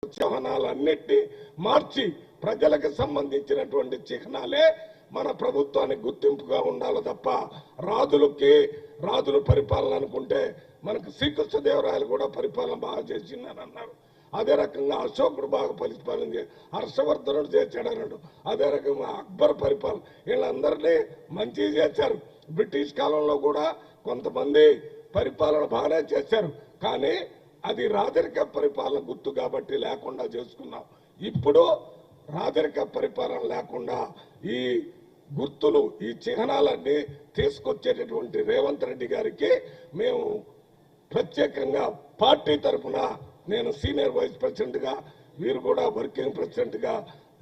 చిహ్నాలన్నిటినీ మార్చి ప్రజలకు సంబంధించినటువంటి చిహ్నాలే మన ప్రభుత్వానికి గుర్తింపుగా ఉండాలి తప్ప రాజుల పరిపాలన అనుకుంటే మనకు శ్రీకృష్ణదేవరాయలు కూడా పరిపాలన బాగా చేసిందని అన్నారు. అదే రకంగా అశోకుడు బాగా పరిపాలన చేసి హర్షవర్ధనుడు చేశాడన్నాడు. అదే రకంగా అక్బర్ పరిపాలన వీళ్ళందరినీ మంచిగా చేశారు. బ్రిటిష్ కాలంలో కూడా కొంతమంది పరిపాలన బాగానే చేశారు. కానీ అది రాజరిక పరిపాలన గుర్తు కాబట్టి లేకుండా చేసుకున్నాం. ఇప్పుడు రాజరిక పరిపాలన లేకుండా ఈ గుర్తులు ఈ చిహ్నాలన్నీ తీసుకొచ్చేటటువంటి రేవంత్ రెడ్డి గారికి మేము ప్రత్యేకంగా పార్టీ తరఫున నేను సీనియర్ వైస్ ప్రెసిడెంట్గా వీరు కూడా వర్కింగ్ ప్రెసిడెంట్గా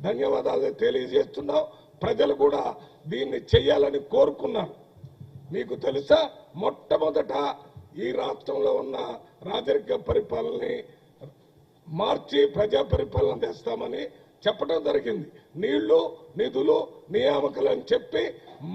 ధన్యవాదాలు తెలియజేస్తున్నాం. ప్రజలు కూడా దీన్ని చేయాలని కోరుకున్నారు. మీకు తెలుసా, మొట్టమొదట ఈ రాష్ట్రంలో ఉన్న రాజరిక పరిపాలనని మార్చి ప్రజా పరిపాలన తెస్తామని చెప్పడం జరిగింది. నీళ్లు నిధులు నియామకాలు అని చెప్పి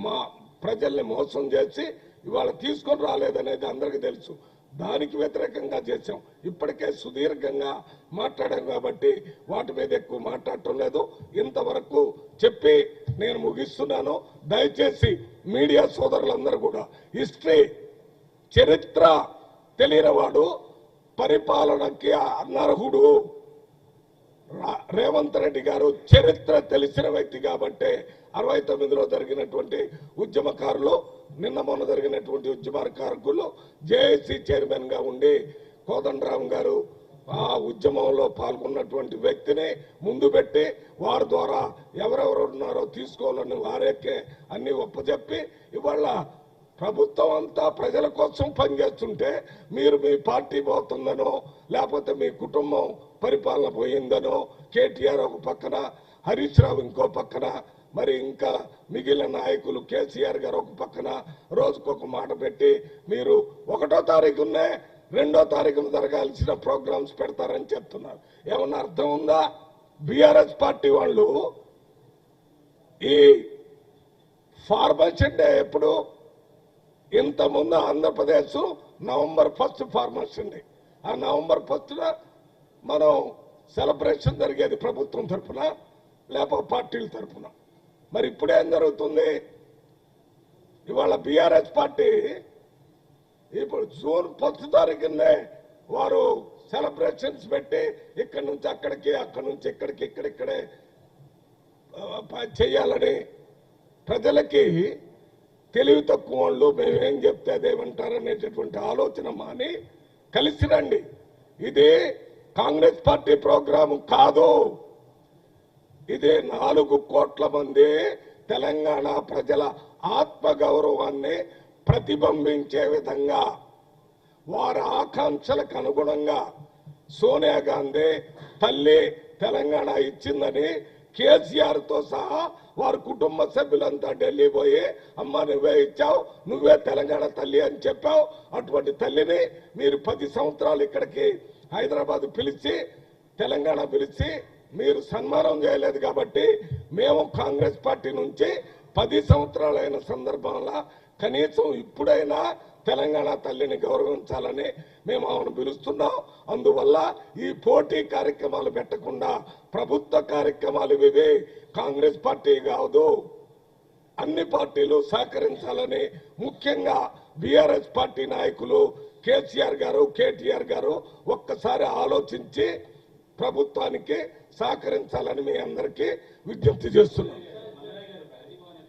మా ప్రజల్ని మోసం చేసి ఇవాళ తీసుకొని రాలేదనేది అందరికీ తెలుసు. దానికి వ్యతిరేకంగా చేశాం. ఇప్పటికే సుదీర్ఘంగా మాట్లాడాం కాబట్టి వాటి మీద ఎక్కువ మాట్లాడటం లేదు. ఇంతవరకు చెప్పి నేను ముగిస్తున్నాను. దయచేసి మీడియా సోదరులందరూ కూడా హిస్టరీ చరిత్ర తెలియనివాడు పరిపాలనకి అనర్హుడు. రేవంత్ రెడ్డి గారు చరిత్ర తెలిసిన వ్యక్తి కాబట్టి 69లో జరిగినటువంటి ఉద్యమకారులు నిన్న మొన్న జరిగినటువంటి ఉద్యమకారులు జేఏసీ చైర్మన్ గా ఉండి కోదండరాం గారు ఆ ఉద్యమంలో పాల్గొన్నటువంటి వ్యక్తిని ముందు పెట్టి వారి ద్వారా ఎవరెవరు ఉన్నారో తీసుకోవాలని వారేకే అన్ని ఒప్పజెప్పి ఇవాళ ప్రభుత్వం అంతా ప్రజల కోసం పనిచేస్తుంటే మీరు మీ పార్టీ పోతుందనో లేకపోతే మీ కుటుంబం పరిపాలన పోయిందనో కేటీఆర్ ఒక పక్కన హరీష్ రావు ఇంకో పక్కన మరి ఇంకా మిగిలిన నాయకులు కేసీఆర్ గారు ఒక పక్కన రోజుకొక మాట పెట్టి మీరు 1వ తారీఖునే 2వ తారీఖున జరగాల్సిన ప్రోగ్రామ్స్ పెడతారని చెప్తున్నారు. ఏమన్నా అర్థం ఉందా? బీఆర్ఎస్ పార్టీ వాళ్ళు ఈ ఫార్మర్స్ డే ఎప్పుడు ఇంతకుముందు ఆంధ్రప్రదేశ్ నవంబర్ 1 ఫార్మర్స్ డే. ఆ నవంబర్ 1 మనం సెలబ్రేషన్ జరిగేది ప్రభుత్వం తరఫున లేకపోతే పార్టీల తరఫున. మరి ఇప్పుడేం జరుగుతుంది? ఇవాళ బీఆర్ఎస్ పార్టీ ఇప్పుడు జూన్ 1 తారీఖునే వారు సెలబ్రేషన్స్ పెట్టి ఇక్కడి నుంచి అక్కడికి అక్కడి నుంచి ఇక్కడికి ఇక్కడిక్కడే చేయాలని ప్రజలకి తెలివి తక్కువ వాళ్ళు మేమేం చెప్తే అదేమంటారనేటటువంటి ఆలోచన మాని కలిసి రండి. ఇది కాంగ్రెస్ పార్టీ ప్రోగ్రాము కాదు. ఇది 4 కోట్ల మంది తెలంగాణ ప్రజల ఆత్మగౌరవాన్ని ప్రతిబింబించే విధంగా వారి ఆకాంక్షలకు అనుగుణంగా సోనియా గాంధీ తల్లి తెలంగాణ ఇచ్చిందని కేసీఆర్ తో సహా వారి కుటుంబ సభ్యులంతా ఢిల్లీ పోయి అమ్మ నువ్వే ఇచ్చావు, నువ్వే తెలంగాణ తల్లి అని చెప్పావు. అటువంటి తల్లిని మీరు 10 సంవత్సరాలు ఇక్కడికి హైదరాబాద్ పిలిచి తెలంగాణ పిలిచి మీరు సన్మానం చేయలేదు కాబట్టి మేము కాంగ్రెస్ పార్టీ నుంచి 10 సంవత్సరాలైన సందర్భంలో కనీసం ఇప్పుడైనా తెలంగాణ తల్లిని గౌరవించాలని మేము ఆమెను పిలుస్తున్నాం. అందువల్ల ఈ పోటీ కార్యక్రమాలు పెట్టకుండా ప్రభుత్వ కార్యక్రమాలు ఇవి కాంగ్రెస్ పార్టీ కాదు, అన్ని పార్టీలు సహకరించాలని ముఖ్యంగా బీఆర్ఎస్ పార్టీ నాయకులు కేసీఆర్ గారు కేటీఆర్ గారు ఒక్కసారి ఆలోచించి ప్రభుత్వానికి సహకరించాలని మీ అందరికీ విజ్ఞప్తి చేస్తున్నాను.